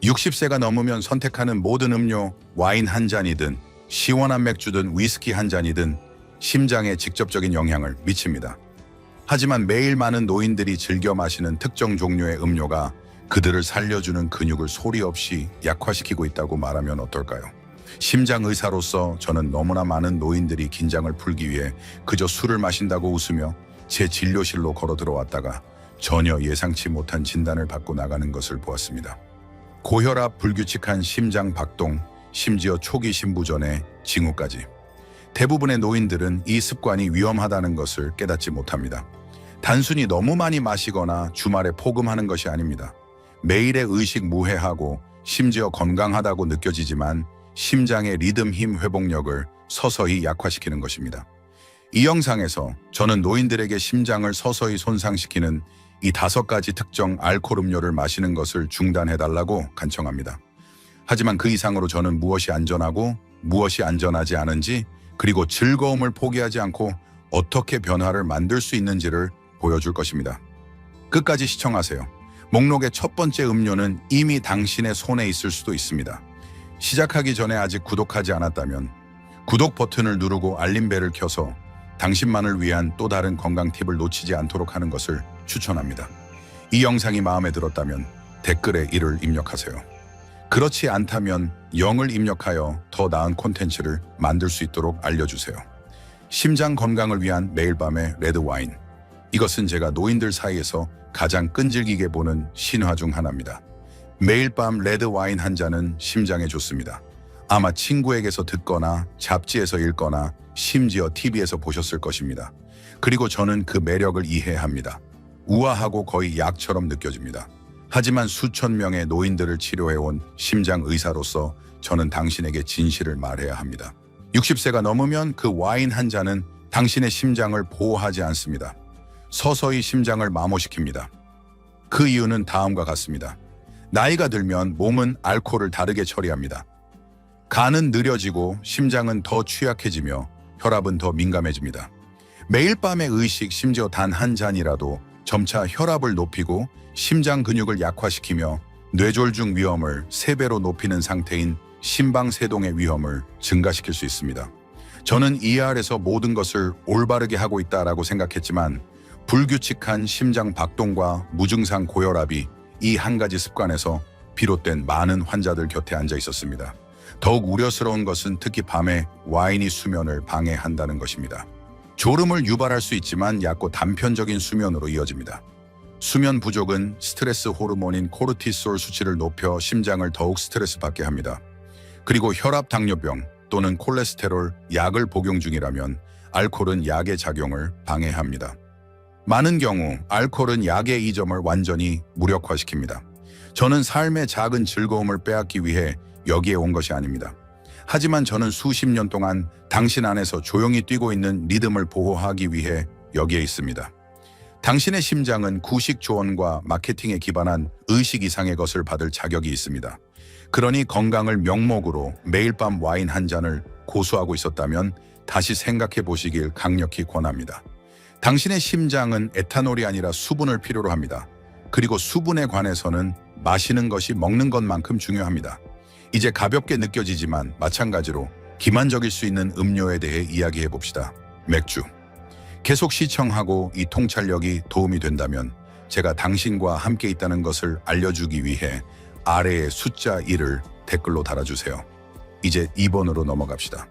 60세가 넘으면 선택하는 모든 음료, 와인 한 잔이든 시원한 맥주든 위스키 한 잔이든 심장에 직접적인 영향을 미칩니다. 하지만 매일 많은 노인들이 즐겨 마시는 특정 종류의 음료가 그들을 살려주는 근육을 소리 없이 약화시키고 있다고 말하면 어떨까요? 심장 의사로서 저는 너무나 많은 노인들이 긴장을 풀기 위해 그저 술을 마신다고 웃으며 제 진료실로 걸어 들어왔다가 전혀 예상치 못한 진단을 받고 나가는 것을 보았습니다. 고혈압, 불규칙한 심장 박동, 심지어 초기 심부전의 징후까지. 대부분의 노인들은 이 습관이 위험하다는 것을 깨닫지 못합니다. 단순히 너무 많이 마시거나 주말에 포금하는 것이 아닙니다. 매일의 의식 무해하고 심지어 건강하다고 느껴지지만 심장의 리듬 힘 회복력을 서서히 약화시키는 것입니다. 이 영상에서 저는 노인들에게 심장을 서서히 손상시키는 이 5가지 특정 알코올 음료를 마시는 것을 중단해달라고 간청합니다. 하지만 그 이상으로 저는 무엇이 안전하고 무엇이 안전하지 않은지, 그리고 즐거움을 포기하지 않고 어떻게 변화를 만들 수 있는지를 보여줄 것입니다. 끝까지 시청하세요. 목록의 첫 번째 음료는 이미 당신의 손에 있을 수도 있습니다. 시작하기 전에 아직 구독하지 않았다면 구독 버튼을 누르고 알림벨을 켜서 당신만을 위한 또 다른 건강 팁을 놓치지 않도록 하는 것을 추천합니다. 이 영상이 마음에 들었다면 댓글에 1을 입력하세요. 그렇지 않다면 0을 입력하여 더 나은 콘텐츠를 만들 수 있도록 알려주세요. 심장 건강을 위한 매일 밤의 레드 와인. 이것은 제가 노인들 사이에서 가장 끈질기게 보는 신화 중 하나입니다. 매일 밤 레드 와인 한 잔은 심장에 좋습니다. 아마 친구에게서 듣거나 잡지에서 읽거나 심지어 TV에서 보셨을 것입니다. 그리고 저는 그 매력을 이해합니다. 우아하고 거의 약처럼 느껴집니다. 하지만 수천 명의 노인들을 치료해온 심장 의사로서 저는 당신에게 진실을 말해야 합니다. 60세가 넘으면 그 와인 한 잔은 당신의 심장을 보호하지 않습니다. 서서히 심장을 마모시킵니다. 그 이유는 다음과 같습니다. 나이가 들면 몸은 알코올을 다르게 처리합니다. 간은 느려지고 심장은 더 취약해지며 혈압은 더 민감해집니다. 매일 밤의 의식, 심지어 단 한 잔이라도 점차 혈압을 높이고 심장 근육을 약화시키며 뇌졸중 위험을 3배로 높이는 상태인 심방세동의 위험을 증가시킬 수 있습니다. 저는 ER에서 모든 것을 올바르게 하고 있다라고 생각했지만 불규칙한 심장 박동과 무증상 고혈압이 이 한 가지 습관에서 비롯된 많은 환자들 곁에 앉아 있었습니다. 더욱 우려스러운 것은 특히 밤에 와인이 수면을 방해한다는 것입니다. 졸음을 유발할 수 있지만 얕고 단편적인 수면으로 이어집니다. 수면 부족은 스트레스 호르몬인 코르티솔 수치를 높여 심장을 더욱 스트레스 받게 합니다. 그리고 혈압, 당뇨병 또는 콜레스테롤 약을 복용 중이라면 알코올은 약의 작용을 방해합니다. 많은 경우 알코올은 약의 이점을 완전히 무력화시킵니다. 저는 삶의 작은 즐거움을 빼앗기 위해 여기에 온 것이 아닙니다. 하지만 저는 수십 년 동안 당신 안에서 조용히 뛰고 있는 리듬을 보호하기 위해 여기에 있습니다. 당신의 심장은 구식 조언과 마케팅에 기반한 의식 이상의 것을 받을 자격이 있습니다. 그러니 건강을 명목으로 매일 밤 와인 한 잔을 고수하고 있었다면 다시 생각해 보시길 강력히 권합니다. 당신의 심장은 에탄올이 아니라 수분을 필요로 합니다. 그리고 수분에 관해서는 마시는 것이 먹는 것만큼 중요합니다. 이제 가볍게 느껴지지만 마찬가지로 기만적일 수 있는 음료에 대해 이야기해 봅시다. 맥주. 계속 시청하고 이 통찰력이 도움이 된다면 제가 당신과 함께 있다는 것을 알려주기 위해 아래에 숫자 1을 댓글로 달아주세요. 이제 2번으로 넘어갑시다.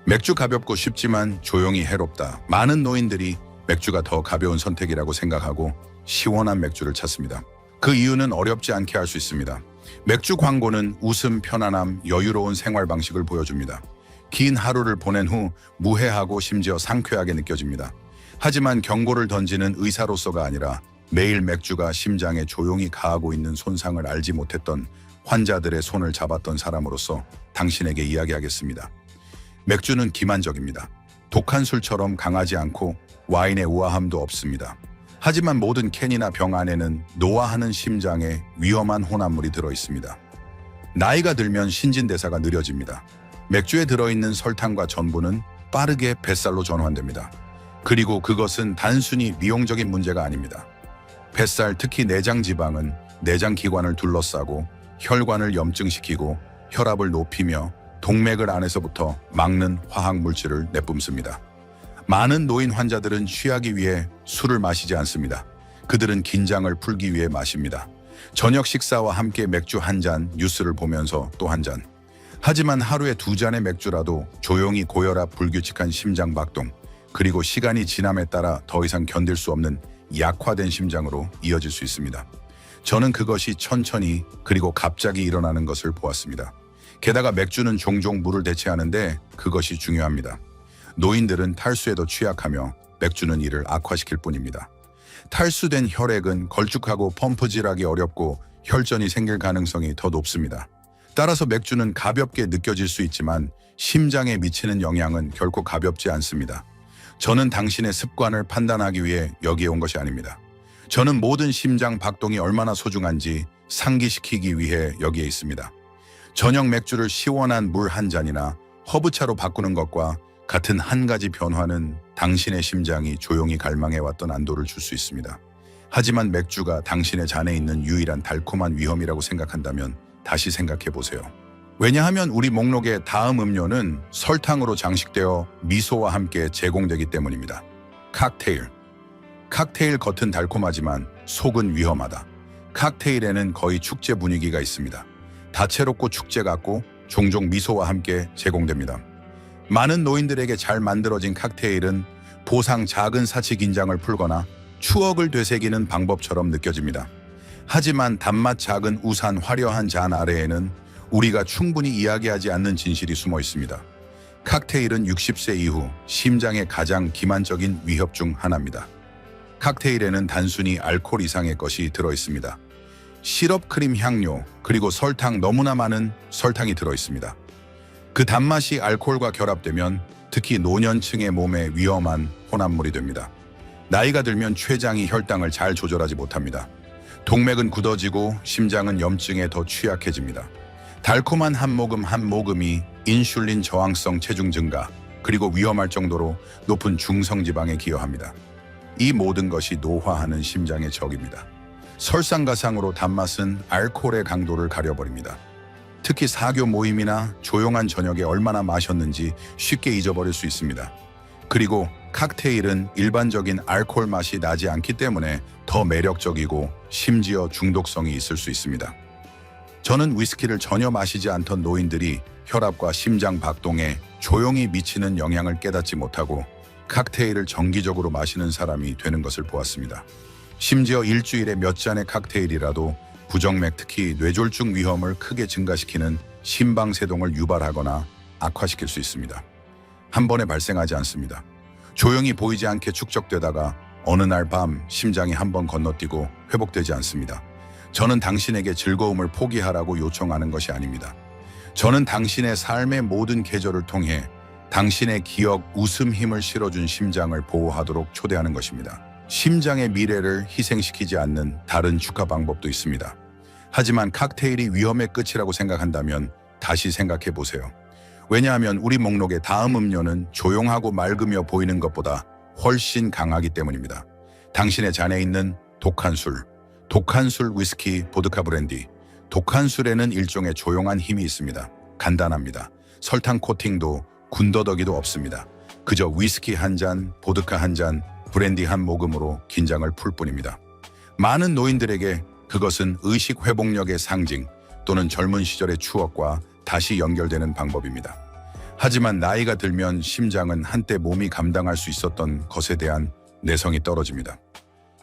맥주 가볍고 쉽지만 조용히 해롭다. 많은 노인들이 맥주가 더 가벼운 선택이라고 생각하고 시원한 맥주를 찾습니다. 그 이유는 어렵지 않게 알 수 있습니다. 맥주 광고는 웃음, 편안함, 여유로운 생활 방식을 보여줍니다. 긴 하루를 보낸 후 무해하고 심지어 상쾌하게 느껴집니다. 하지만 경고를 던지는 의사로서가 아니라 매일 맥주가 심장에 조용히 가하고 있는 손상을 알지 못했던 환자들의 손을 잡았던 사람으로서 당신에게 이야기하겠습니다. 맥주는 기만적입니다. 독한 술처럼 강하지 않고 와인의 우아함도 없습니다. 하지만 모든 캔이나 병 안에는 노화하는 심장에 위험한 혼합물이 들어있습니다. 나이가 들면 신진대사가 느려집니다. 맥주에 들어있는 설탕과 전분은 빠르게 뱃살로 전환됩니다. 그리고 그것은 단순히 미용적인 문제가 아닙니다. 뱃살, 특히 내장 지방은 내장 기관을 둘러싸고 혈관을 염증시키고 혈압을 높이며 동맥을 안에서부터 막는 화학 물질을 내뿜습니다. 많은 노인 환자들은 취하기 위해 술을 마시지 않습니다. 그들은 긴장을 풀기 위해 마십니다. 저녁 식사와 함께 맥주 한 잔, 뉴스를 보면서 또 한 잔. 하지만 하루에 2잔의 맥주라도 조용히 고혈압, 불규칙한 심장 박동, 그리고 시간이 지남에 따라 더 이상 견딜 수 없는 약화된 심장으로 이어질 수 있습니다. 저는 그것이 천천히 그리고 갑자기 일어나는 것을 보았습니다. 게다가 맥주는 종종 물을 대체하는데 그것이 중요합니다. 노인들은 탈수에도 취약하며 맥주는 이를 악화시킬 뿐입니다. 탈수된 혈액은 걸쭉하고 펌프질하기 어렵고 혈전이 생길 가능성이 더 높습니다. 따라서 맥주는 가볍게 느껴질 수 있지만 심장에 미치는 영향은 결코 가볍지 않습니다. 저는 당신의 습관을 판단하기 위해 여기에 온 것이 아닙니다. 저는 모든 심장 박동이 얼마나 소중한지 상기시키기 위해 여기에 있습니다. 저녁 맥주를 시원한 물 한 잔이나 허브차로 바꾸는 것과 같은 한 가지 변화는 당신의 심장이 조용히 갈망해왔던 안도를 줄 수 있습니다. 하지만 맥주가 당신의 잔에 있는 유일한 달콤한 위험이라고 생각한다면 다시 생각해 보세요. 왜냐하면 우리 목록의 다음 음료는 설탕으로 장식되어 미소와 함께 제공되기 때문입니다. 칵테일. 칵테일 겉은 달콤하지만 속은 위험하다. 칵테일에는 거의 축제 분위기가 있습니다. 다채롭고 축제 같고 종종 미소와 함께 제공됩니다. 많은 노인들에게 잘 만들어진 칵테일은 보상 작은 사치 긴장을 풀거나 추억을 되새기는 방법처럼 느껴집니다. 하지만 단맛 작은 우산 화려한 잔 아래에는 우리가 충분히 이야기하지 않는 진실이 숨어 있습니다. 칵테일은 60세 이후 심장의 가장 기만적인 위협 중 하나입니다. 칵테일에는 단순히 알코올 이상의 것이 들어있습니다. 시럽, 크림, 향료, 그리고 설탕, 너무나 많은 설탕이 들어있습니다. 그 단맛이 알코올과 결합되면 특히 노년층의 몸에 위험한 혼합물이 됩니다. 나이가 들면 췌장이 혈당을 잘 조절하지 못합니다. 동맥은 굳어지고 심장은 염증에 더 취약해집니다. 달콤한 한 모금 한 모금이 인슐린 저항성 체중 증가, 그리고 위험할 정도로 높은 중성지방에 기여합니다. 이 모든 것이 노화하는 심장의 적입니다. 설상가상으로 단맛은 알코올의 강도를 가려버립니다. 특히 사교 모임이나 조용한 저녁에 얼마나 마셨는지 쉽게 잊어버릴 수 있습니다. 그리고 칵테일은 일반적인 알코올 맛이 나지 않기 때문에 더 매력적이고 심지어 중독성이 있을 수 있습니다. 저는 위스키를 전혀 마시지 않던 노인들이 혈압과 심장 박동에 조용히 미치는 영향을 깨닫지 못하고 칵테일을 정기적으로 마시는 사람이 되는 것을 보았습니다. 심지어 일주일에 몇 잔의 칵테일이라도 부정맥, 특히 뇌졸중 위험을 크게 증가시키는 심방세동을 유발하거나 악화시킬 수 있습니다. 한 번에 발생하지 않습니다. 조용히 보이지 않게 축적되다가 어느 날 밤 심장이 한 번 건너뛰고 회복되지 않습니다. 저는 당신에게 즐거움을 포기하라고 요청하는 것이 아닙니다. 저는 당신의 삶의 모든 계절을 통해 당신의 기억, 웃음 힘을 실어준 심장을 보호하도록 초대하는 것입니다. 심장의 미래를 희생시키지 않는 다른 축하 방법도 있습니다. 하지만 칵테일이 위험의 끝이라고 생각한다면 다시 생각해 보세요. 왜냐하면 우리 목록의 다음 음료는 조용하고 맑으며 보이는 것보다 훨씬 강하기 때문입니다. 당신의 잔에 있는 독한 술 위스키, 보드카 브랜디. 독한 술에는 일종의 조용한 힘이 있습니다. 간단합니다. 설탕 코팅도 군더더기도 없습니다. 그저 위스키 한 잔, 보드카 한 잔, 브랜디 한 모금으로 긴장을 풀 뿐입니다. 많은 노인들에게 그것은 의식 회복력의 상징 또는 젊은 시절의 추억과 다시 연결되는 방법입니다. 하지만 나이가 들면 심장은 한때 몸이 감당할 수 있었던 것에 대한 내성이 떨어집니다.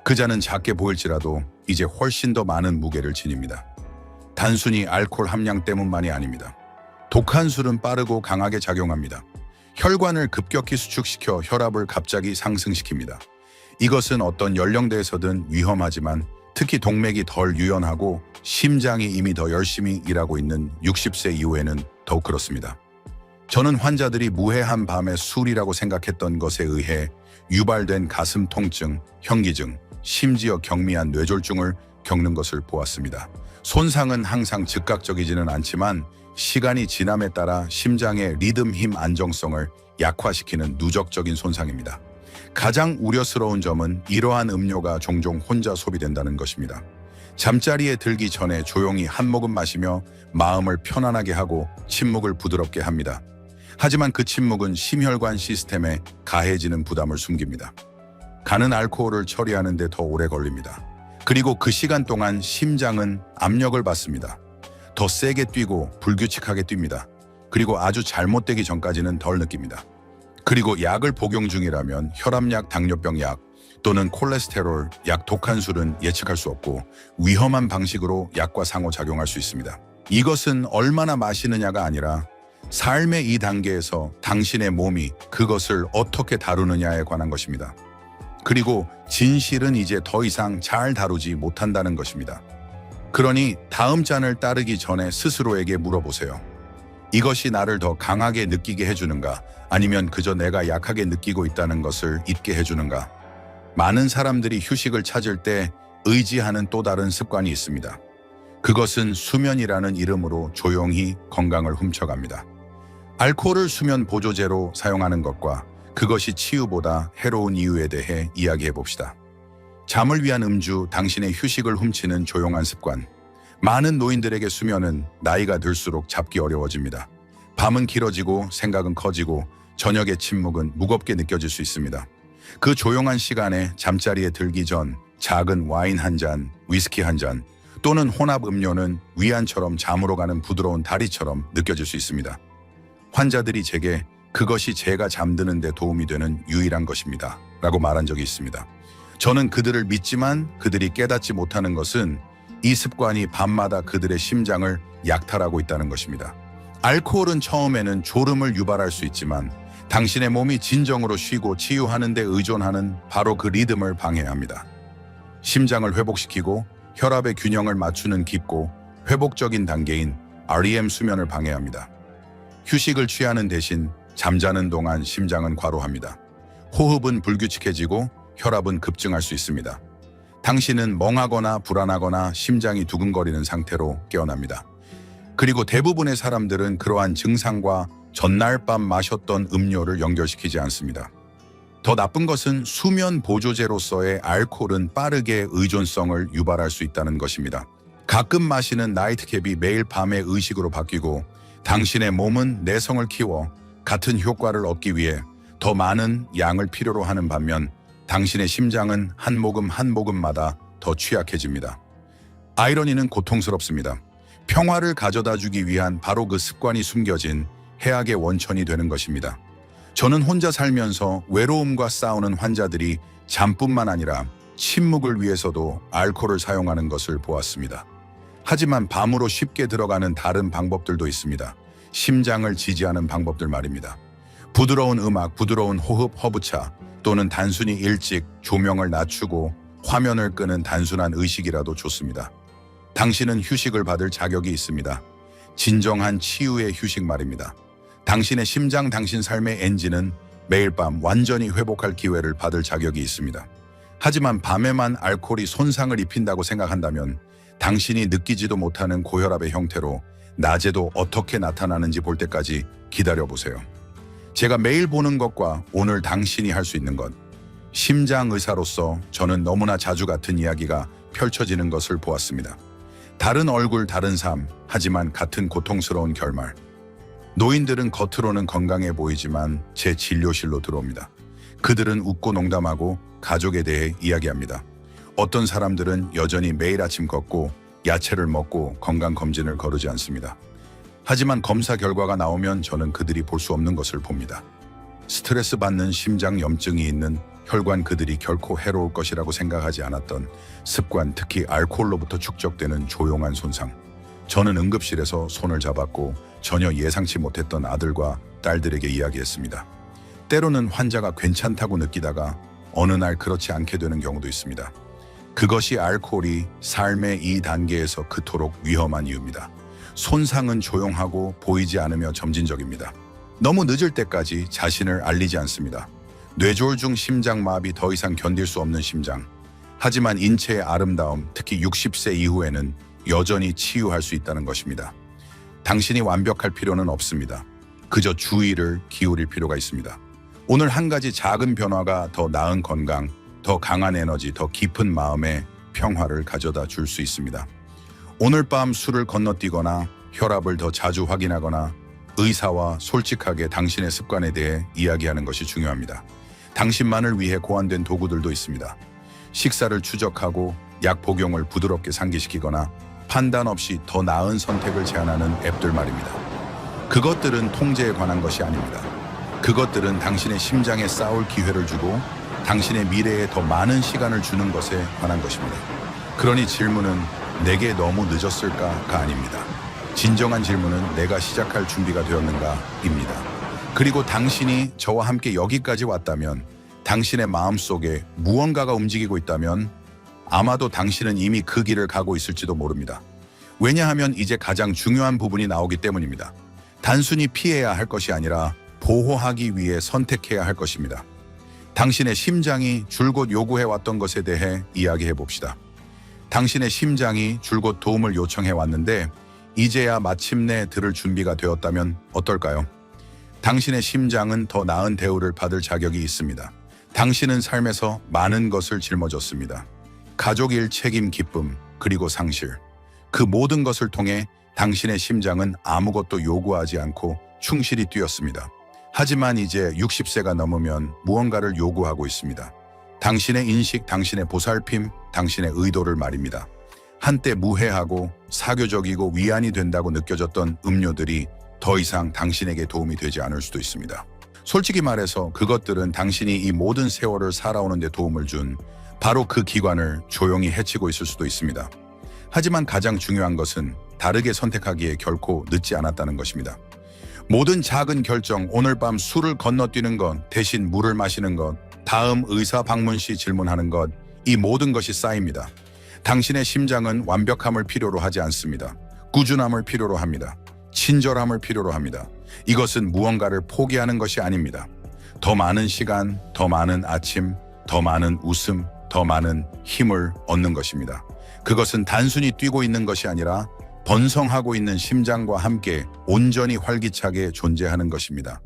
그 잔은 작게 보일지라도 이제 훨씬 더 많은 무게를 지닙니다. 단순히 알코올 함량 때문만이 아닙니다. 독한 술은 빠르고 강하게 작용합니다. 혈관을 급격히 수축시켜 혈압을 갑자기 상승시킵니다. 이것은 어떤 연령대에서든 위험하지만 특히 동맥이 덜 유연하고 심장이 이미 더 열심히 일하고 있는 60세 이후에는 더욱 그렇습니다. 저는 환자들이 무해한 밤의 술이라고 생각했던 것에 의해 유발된 가슴 통증, 현기증, 심지어 경미한 뇌졸중을 겪는 것을 보았습니다. 손상은 항상 즉각적이지는 않지만 시간이 지남에 따라 심장의 리듬 힘 안정성을 약화시키는 누적적인 손상입니다. 가장 우려스러운 점은 이러한 음료가 종종 혼자 소비된다는 것입니다. 잠자리에 들기 전에 조용히 한 모금 마시며 마음을 편안하게 하고 침묵을 부드럽게 합니다. 하지만 그 침묵은 심혈관 시스템에 가해지는 부담을 숨깁니다. 간은 알코올을 처리하는 데 더 오래 걸립니다. 그리고 그 시간 동안 심장은 압력을 받습니다. 더 세게 뛰고 불규칙하게 뜁니다. 그리고 아주 잘못되기 전까지는 덜 느낍니다. 그리고 약을 복용 중이라면 혈압약, 당뇨병 약 또는 콜레스테롤, 약, 독한 술은 예측할 수 없고 위험한 방식으로 약과 상호작용할 수 있습니다. 이것은 얼마나 마시느냐가 아니라 삶의 이 단계에서 당신의 몸이 그것을 어떻게 다루느냐에 관한 것입니다. 그리고 진실은 이제 더 이상 잘 다루지 못한다는 것입니다. 그러니 다음 잔을 따르기 전에 스스로에게 물어보세요. 이것이 나를 더 강하게 느끼게 해주는가? 아니면 그저 내가 약하게 느끼고 있다는 것을 잊게 해주는가? 많은 사람들이 휴식을 찾을 때 의지하는 또 다른 습관이 있습니다. 그것은 수면이라는 이름으로 조용히 건강을 훔쳐갑니다. 알코올을 수면 보조제로 사용하는 것과 그것이 치유보다 해로운 이유에 대해 이야기해 봅시다. 잠을 위한 음주, 당신의 휴식을 훔치는 조용한 습관. 많은 노인들에게 수면은 나이가 들수록 잡기 어려워집니다. 밤은 길어지고 생각은 커지고 저녁의 침묵은 무겁게 느껴질 수 있습니다. 그 조용한 시간에 잠자리에 들기 전 작은 와인 한 잔, 위스키 한 잔 또는 혼합 음료는 위안처럼 잠으로 가는 부드러운 다리처럼 느껴질 수 있습니다. 환자들이 제게 그것이 제가 잠드는 데 도움이 되는 유일한 것입니다 라고 말한 적이 있습니다. 저는 그들을 믿지만 그들이 깨닫지 못하는 것은 이 습관이 밤마다 그들의 심장을 약탈하고 있다는 것입니다. 알코올은 처음에는 졸음을 유발할 수 있지만 당신의 몸이 진정으로 쉬고 치유하는 데 의존하는 바로 그 리듬을 방해합니다. 심장을 회복시키고 혈압의 균형을 맞추는 깊고 회복적인 단계인 REM 수면을 방해합니다. 휴식을 취하는 대신 잠자는 동안 심장은 과로합니다. 호흡은 불규칙해지고 혈압은 급증할 수 있습니다. 당신은 멍하거나 불안하거나 심장이 두근거리는 상태로 깨어납니다. 그리고 대부분의 사람들은 그러한 증상과 전날 밤 마셨던 음료를 연결시키지 않습니다. 더 나쁜 것은 수면 보조제로서의 알코올은 빠르게 의존성을 유발할 수 있다는 것입니다. 가끔 마시는 나이트캡이 매일 밤의 의식으로 바뀌고 당신의 몸은 내성을 키워 같은 효과를 얻기 위해 더 많은 양을 필요로 하는 반면 당신의 심장은 한 모금 한 모금마다 더 취약해집니다. 아이러니는 고통스럽습니다. 평화를 가져다 주기 위한 바로 그 습관이 숨겨진 해악의 원천이 되는 것입니다. 저는 혼자 살면서 외로움과 싸우는 환자들이 잠뿐만 아니라 침묵을 위해서도 알코올을 사용하는 것을 보았습니다. 하지만 밤으로 쉽게 들어가는 다른 방법들도 있습니다. 심장을 지지하는 방법들 말입니다. 부드러운 음악, 부드러운 호흡, 허브차 또는 단순히 일찍 조명을 낮추고 화면을 끄는 단순한 의식이라도 좋습니다. 당신은 휴식을 받을 자격이 있습니다. 진정한 치유의 휴식 말입니다. 당신의 심장, 당신 삶의 엔진은 매일 밤 완전히 회복할 기회를 받을 자격이 있습니다. 하지만 밤에만 알코올이 손상을 입힌다고 생각한다면 당신이 느끼지도 못하는 고혈압의 형태로 낮에도 어떻게 나타나는지 볼 때까지 기다려보세요. 제가 매일 보는 것과 오늘 당신이 할 수 있는 것. 심장 의사로서 저는 너무나 자주 같은 이야기가 펼쳐지는 것을 보았습니다. 다른 얼굴, 다른 삶, 하지만 같은 고통스러운 결말. 노인들은 겉으로는 건강해 보이지만 제 진료실로 들어옵니다. 그들은 웃고 농담하고 가족에 대해 이야기합니다. 어떤 사람들은 여전히 매일 아침 걷고 야채를 먹고 건강검진을 거르지 않습니다. 하지만 검사 결과가 나오면 저는 그들이 볼 수 없는 것을 봅니다. 스트레스 받는 심장염증이 있는 혈관, 그들이 결코 해로울 것이라고 생각하지 않았던 습관, 특히 알코올로부터 축적되는 조용한 손상. 저는 응급실에서 손을 잡았고 전혀 예상치 못했던 아들과 딸들에게 이야기했습니다. 때로는 환자가 괜찮다고 느끼다가 어느 날 그렇지 않게 되는 경우도 있습니다. 그것이 알코올이 삶의 이 단계에서 그토록 위험한 이유입니다. 손상은 조용하고 보이지 않으며 점진적입니다. 너무 늦을 때까지 자신을 알리지 않습니다. 뇌졸중, 심장마비, 더 이상 견딜 수 없는 심장. 하지만 인체의 아름다움, 특히 60세 이후에는 여전히 치유할 수 있다는 것입니다. 당신이 완벽할 필요는 없습니다. 그저 주의를 기울일 필요가 있습니다. 오늘 한 가지 작은 변화가 더 나은 건강, 더 강한 에너지, 더 깊은 마음의 평화를 가져다 줄 수 있습니다. 오늘 밤 술을 건너뛰거나 혈압을 더 자주 확인하거나 의사와 솔직하게 당신의 습관에 대해 이야기하는 것이 중요합니다. 당신만을 위해 고안된 도구들도 있습니다. 식사를 추적하고 약 복용을 부드럽게 상기시키거나 판단 없이 더 나은 선택을 제안하는 앱들 말입니다. 그것들은 통제에 관한 것이 아닙니다. 그것들은 당신의 심장에 싸울 기회를 주고 당신의 미래에 더 많은 시간을 주는 것에 관한 것입니다. 그러니 질문은 내게 너무 늦었을까가 아닙니다. 진정한 질문은 내가 시작할 준비가 되었는가입니다. 그리고 당신이 저와 함께 여기까지 왔다면, 당신의 마음속에 무언가가 움직이고 있다면 아마도 당신은 이미 그 길을 가고 있을지도 모릅니다. 왜냐하면 이제 가장 중요한 부분이 나오기 때문입니다. 단순히 피해야 할 것이 아니라 보호하기 위해 선택해야 할 것입니다. 당신의 심장이 줄곧 요구해왔던 것에 대해 이야기해 봅시다. 당신의 심장이 줄곧 도움을 요청해 왔는데 이제야 마침내 들을 준비가 되었다면 어떨까요? 당신의 심장은 더 나은 대우를 받을 자격이 있습니다. 당신은 삶에서 많은 것을 짊어졌습니다. 가족일 책임, 기쁨, 그리고 상실. 그 모든 것을 통해 당신의 심장은 아무것도 요구하지 않고 충실히 뛰었습니다. 하지만 이제 60세가 넘으면 무언가를 요구하고 있습니다. 당신의 인식, 당신의 보살핌, 당신의 의도를 말입니다. 한때 무해하고 사교적이고 위안이 된다고 느껴졌던 음료들이 더 이상 당신에게 도움이 되지 않을 수도 있습니다. 솔직히 말해서 그것들은 당신이 이 모든 세월을 살아오는 데 도움을 준 바로 그 기관을 조용히 해치고 있을 수도 있습니다. 하지만 가장 중요한 것은 다르게 선택하기에 결코 늦지 않았다는 것입니다. 모든 작은 결정, 오늘 밤 술을 건너뛰는 것, 대신 물을 마시는 것, 다음 의사 방문 시 질문하는 것, 이 모든 것이 쌓입니다. 당신의 심장은 완벽함을 필요로 하지 않습니다. 꾸준함을 필요로 합니다. 친절함을 필요로 합니다. 이것은 무언가를 포기하는 것이 아닙니다. 더 많은 시간, 더 많은 아침, 더 많은 웃음, 더 많은 힘을 얻는 것입니다. 그것은 단순히 뛰고 있는 것이 아니라 번성하고 있는 심장과 함께 온전히 활기차게 존재하는 것입니다.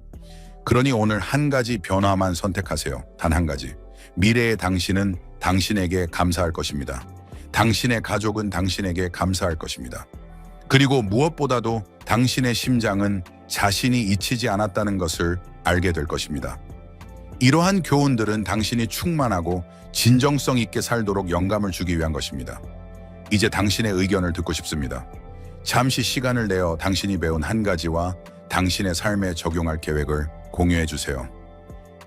그러니 오늘 한 가지 변화만 선택하세요. 단 한 가지. 미래의 당신은 당신에게 감사할 것입니다. 당신의 가족은 당신에게 감사할 것입니다. 그리고 무엇보다도 당신의 심장은 자신이 잊히지 않았다는 것을 알게 될 것입니다. 이러한 교훈들은 당신이 충만하고 진정성 있게 살도록 영감을 주기 위한 것입니다. 이제 당신의 의견을 듣고 싶습니다. 잠시 시간을 내어 당신이 배운 한 가지와 당신의 삶에 적용할 계획을 공유해 주세요.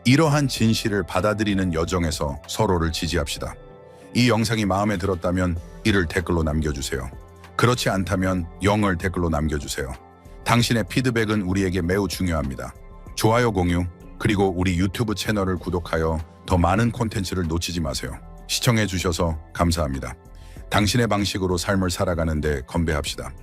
이러한 진실을 받아들이는 여정에서 서로를 지지합시다. 이 영상이 마음에 들었다면 1을 댓글로 남겨주세요. 그렇지 않다면 0을 댓글로 남겨주세요. 당신의 피드백은 우리에게 매우 중요합니다. 좋아요, 공유, 그리고 우리 유튜브 채널을 구독하여 더 많은 콘텐츠를 놓치지 마세요. 시청해 주셔서 감사합니다. 당신의 방식으로 삶을 살아가는데 건배합시다.